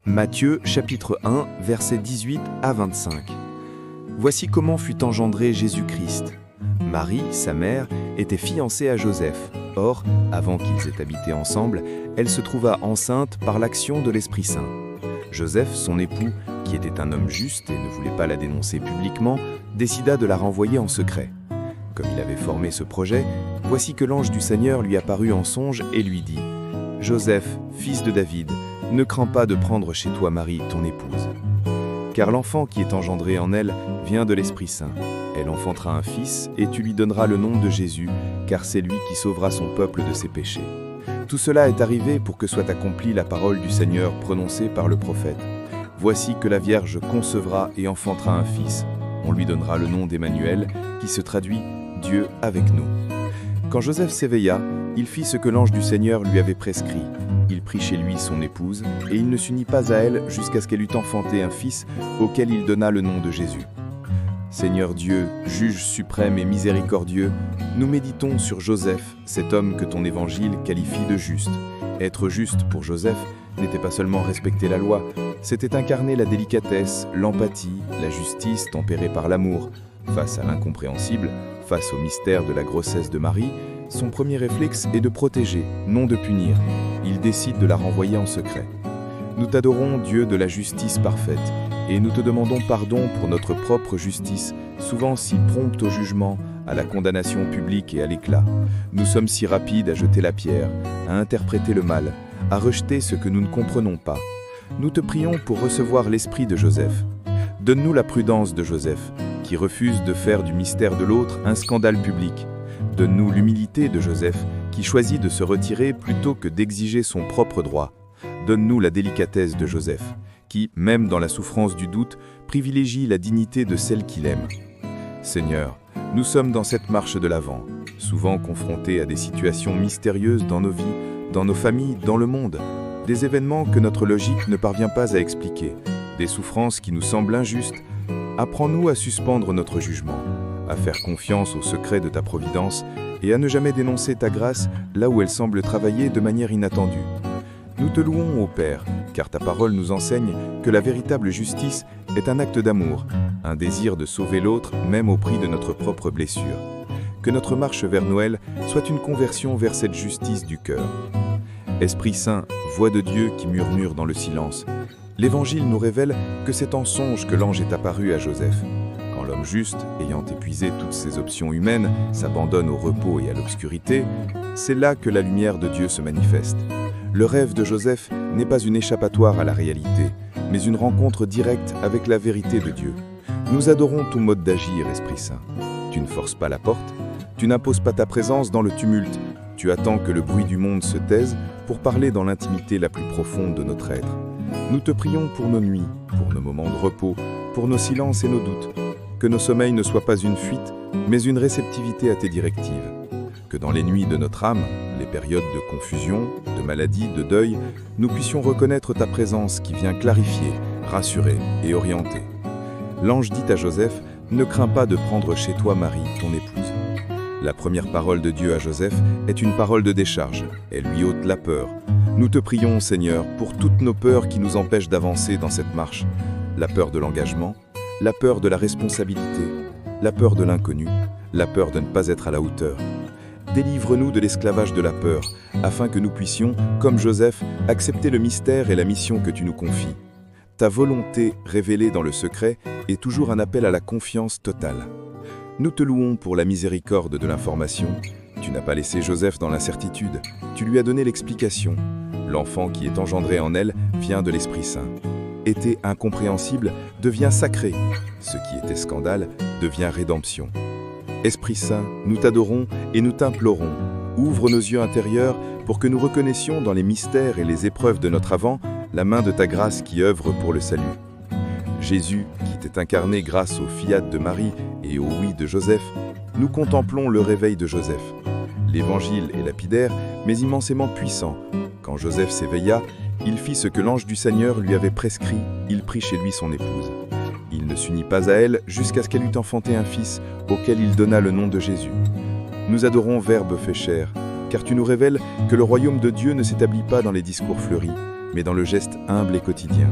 Matthieu chapitre 1, versets 18 à 25. Voici comment fut engendré Jésus-Christ. Marie, sa mère, était fiancée à Joseph. Or, avant qu'ils aient habité ensemble, elle se trouva enceinte par l'action de l'Esprit Saint. Joseph, son époux, qui était un homme juste et ne voulait pas la dénoncer publiquement, décida de la renvoyer en secret. Comme il avait formé ce projet, voici que l'ange du Seigneur lui apparut en songe et lui dit « Joseph, fils de David, ne crains pas de prendre chez toi Marie, ton épouse. Car l'enfant qui est engendré en elle vient de l'Esprit Saint. Elle enfantera un fils et tu lui donneras le nom de Jésus, car c'est lui qui sauvera son peuple de ses péchés. Tout cela est arrivé pour que soit accomplie la parole du Seigneur prononcée par le prophète. Voici que la Vierge concevra et enfantera un fils. On lui donnera le nom d'Emmanuel, qui se traduit « Dieu avec nous ». Quand Joseph s'éveilla, il fit ce que l'ange du Seigneur lui avait prescrit. Il prit chez lui son épouse, et il ne s'unit pas à elle jusqu'à ce qu'elle eût enfanté un fils, auquel il donna le nom de Jésus. Seigneur Dieu, juge suprême et miséricordieux, nous méditons sur Joseph, cet homme que ton évangile qualifie de juste. Être juste pour Joseph n'était pas seulement respecter la loi, c'était incarner la délicatesse, l'empathie, la justice tempérée par l'amour. Face à l'incompréhensible, face au mystère de la grossesse de Marie, son premier réflexe est de protéger, non de punir. Il décide de la renvoyer en secret. Nous t'adorons, Dieu de la justice parfaite, et nous te demandons pardon pour notre propre justice, souvent si prompte au jugement, à la condamnation publique et à l'éclat. Nous sommes si rapides à jeter la pierre, à interpréter le mal, à rejeter ce que nous ne comprenons pas. Nous te prions pour recevoir l'esprit de Joseph. Donne-nous la prudence de Joseph, qui refuse de faire du mystère de l'autre un scandale public. Donne-nous l'humilité de Joseph, qui choisit de se retirer plutôt que d'exiger son propre droit. Donne-nous la délicatesse de Joseph, qui, même dans la souffrance du doute, privilégie la dignité de celle qu'il aime. Seigneur, nous sommes dans cette marche de l'Avent, souvent confrontés à des situations mystérieuses dans nos vies, dans nos familles, dans le monde, des événements que notre logique ne parvient pas à expliquer, des souffrances qui nous semblent injustes. Apprends-nous à suspendre notre jugement, à faire confiance au secret de ta providence et à ne jamais dénoncer ta grâce là où elle semble travailler de manière inattendue. Nous te louons, ô Père, car ta parole nous enseigne que la véritable justice est un acte d'amour, un désir de sauver l'autre même au prix de notre propre blessure. Que notre marche vers Noël soit une conversion vers cette justice du cœur. Esprit Saint, voix de Dieu qui murmure dans le silence, l'Évangile nous révèle que c'est en songe que l'ange est apparu à Joseph. Quand l'homme juste, ayant épuisé toutes ses options humaines, s'abandonne au repos et à l'obscurité, c'est là que la lumière de Dieu se manifeste. Le rêve de Joseph n'est pas une échappatoire à la réalité, mais une rencontre directe avec la vérité de Dieu. Nous adorons ton mode d'agir, Esprit Saint. Tu ne forces pas la porte, tu n'imposes pas ta présence dans le tumulte, tu attends que le bruit du monde se taise pour parler dans l'intimité la plus profonde de notre être. Nous te prions pour nos nuits, pour nos moments de repos, pour nos silences et nos doutes. Que nos sommeils ne soient pas une fuite, mais une réceptivité à tes directives. Que dans les nuits de notre âme, les périodes de confusion, de maladie, de deuil, nous puissions reconnaître ta présence qui vient clarifier, rassurer et orienter. L'ange dit à Joseph, ne crains pas de prendre chez toi Marie, ton épouse. La première parole de Dieu à Joseph est une parole de décharge. Elle lui ôte la peur. Nous te prions, Seigneur, pour toutes nos peurs qui nous empêchent d'avancer dans cette marche. La peur de l'engagement, la peur de la responsabilité, la peur de l'inconnu, la peur de ne pas être à la hauteur. Délivre-nous de l'esclavage de la peur, afin que nous puissions, comme Joseph, accepter le mystère et la mission que tu nous confies. Ta volonté, révélée dans le secret, est toujours un appel à la confiance totale. Nous te louons pour la miséricorde de l'information. Tu n'as pas laissé Joseph dans l'incertitude, tu lui as donné l'explication. L'enfant qui est engendré en elle vient de l'Esprit Saint. Était incompréhensible devient sacré. Ce qui était scandale devient rédemption. Esprit Saint, nous t'adorons et nous t'implorons. Ouvre nos yeux intérieurs pour que nous reconnaissions dans les mystères et les épreuves de notre avant la main de ta grâce qui œuvre pour le salut. Jésus, qui t'est incarné grâce au fiat de Marie et au oui de Joseph, nous contemplons le réveil de Joseph. L'Évangile est lapidaire, mais immensément puissant. Quand Joseph s'éveilla, il fit ce que l'ange du Seigneur lui avait prescrit, il prit chez lui son épouse. Il ne s'unit pas à elle jusqu'à ce qu'elle eût enfanté un fils, auquel il donna le nom de Jésus. Nous adorons Verbe fait chair. car tu nous révèles que le royaume de Dieu ne s'établit pas dans les discours fleuris, mais dans le geste humble et quotidien.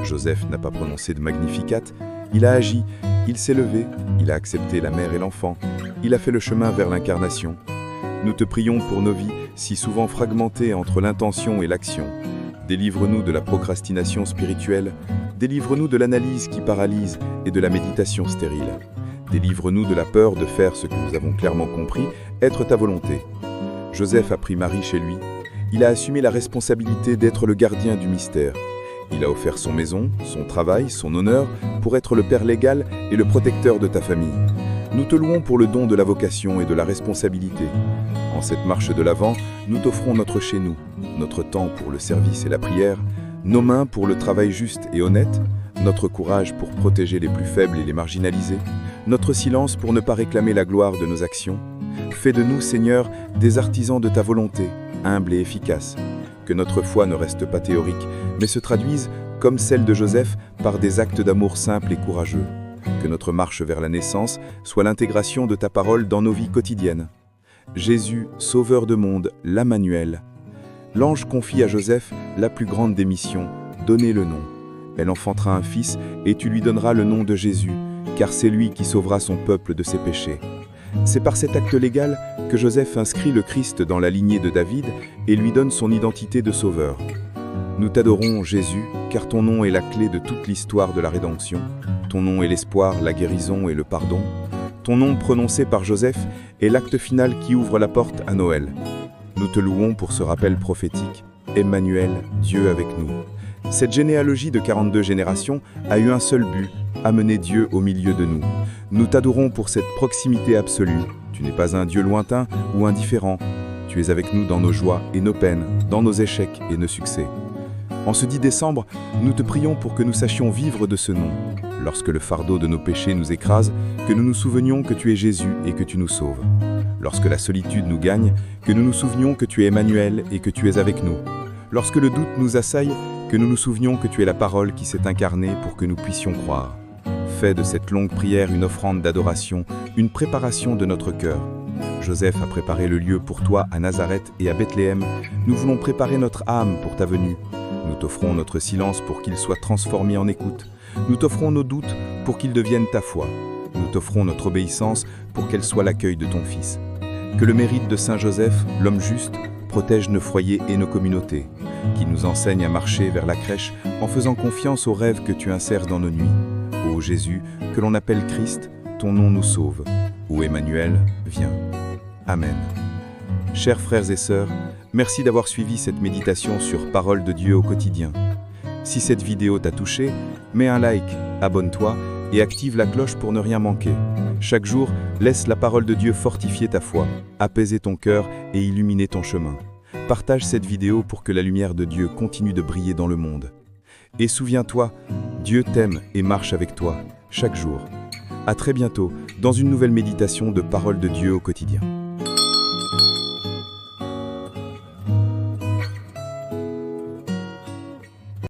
Joseph n'a pas prononcé de Magnificat, il a agi, il s'est levé, il a accepté la mère et l'enfant, il a fait le chemin vers l'incarnation. Nous te prions pour nos vies, si souvent fragmentées entre l'intention et l'action. Délivre-nous de la procrastination spirituelle, délivre-nous de l'analyse qui paralyse et de la méditation stérile. Délivre-nous de la peur de faire ce que nous avons clairement compris, être ta volonté. Joseph a pris Marie chez lui, il a assumé la responsabilité d'être le gardien du mystère. Il a offert son maison, son travail, son honneur pour être le père légal et le protecteur de ta famille. Nous te louons pour le don de la vocation et de la responsabilité. En cette marche de l'Avent, nous t'offrons notre chez-nous, notre temps pour le service et la prière, nos mains pour le travail juste et honnête, notre courage pour protéger les plus faibles et les marginalisés, notre silence pour ne pas réclamer la gloire de nos actions. Fais de nous, Seigneur, des artisans de ta volonté, humbles et efficaces. Que notre foi ne reste pas théorique, mais se traduise, comme celle de Joseph, par des actes d'amour simples et courageux. Que notre marche vers la naissance soit l'intégration de ta parole dans nos vies quotidiennes. Jésus, Sauveur de monde, l'Emmanuel. L'ange confie à Joseph la plus grande des missions, donner le nom. Elle enfantera un fils et tu lui donneras le nom de Jésus, car c'est lui qui sauvera son peuple de ses péchés. C'est par cet acte légal que Joseph inscrit le Christ dans la lignée de David et lui donne son identité de sauveur. Nous t'adorons, Jésus, car ton nom est la clé de toute l'histoire de la rédemption. Ton nom est l'espoir, la guérison et le pardon. Ton nom prononcé par Joseph est l'acte final qui ouvre la porte à Noël. Nous te louons pour ce rappel prophétique. Emmanuel, Dieu avec nous. Cette généalogie de 42 générations a eu un seul but, amener Dieu au milieu de nous. Nous t'adorons pour cette proximité absolue. Tu n'es pas un Dieu lointain ou indifférent. Tu es avec nous dans nos joies et nos peines, dans nos échecs et nos succès. En ce 10 décembre, nous te prions pour que nous sachions vivre de ce nom. Lorsque le fardeau de nos péchés nous écrase, que nous nous souvenions que tu es Jésus et que tu nous sauves. Lorsque la solitude nous gagne, que nous nous souvenions que tu es Emmanuel et que tu es avec nous. Lorsque le doute nous assaille, que nous nous souvenions que tu es la parole qui s'est incarnée pour que nous puissions croire. Fais de cette longue prière une offrande d'adoration, une préparation de notre cœur. Joseph a préparé le lieu pour toi à Nazareth et à Bethléem. Nous voulons préparer notre âme pour ta venue. Nous t'offrons notre silence pour qu'il soit transformé en écoute. Nous t'offrons nos doutes pour qu'ils deviennent ta foi. Nous t'offrons notre obéissance pour qu'elle soit l'accueil de ton Fils. Que le mérite de Saint Joseph, l'homme juste, protège nos foyers et nos communautés, qu'il nous enseigne à marcher vers la crèche en faisant confiance aux rêves que tu insères dans nos nuits. Ô Jésus, que l'on appelle Christ, ton nom nous sauve. Ô Emmanuel, viens. Amen. Chers frères et sœurs, merci d'avoir suivi cette méditation sur Parole de Dieu au quotidien. Si cette vidéo t'a touché, mets un like, abonne-toi et active la cloche pour ne rien manquer. Chaque jour, laisse la parole de Dieu fortifier ta foi, apaiser ton cœur et illuminer ton chemin. Partage cette vidéo pour que la lumière de Dieu continue de briller dans le monde. Et souviens-toi, Dieu t'aime et marche avec toi, chaque jour. À très bientôt, dans une nouvelle méditation de Parole de Dieu au quotidien.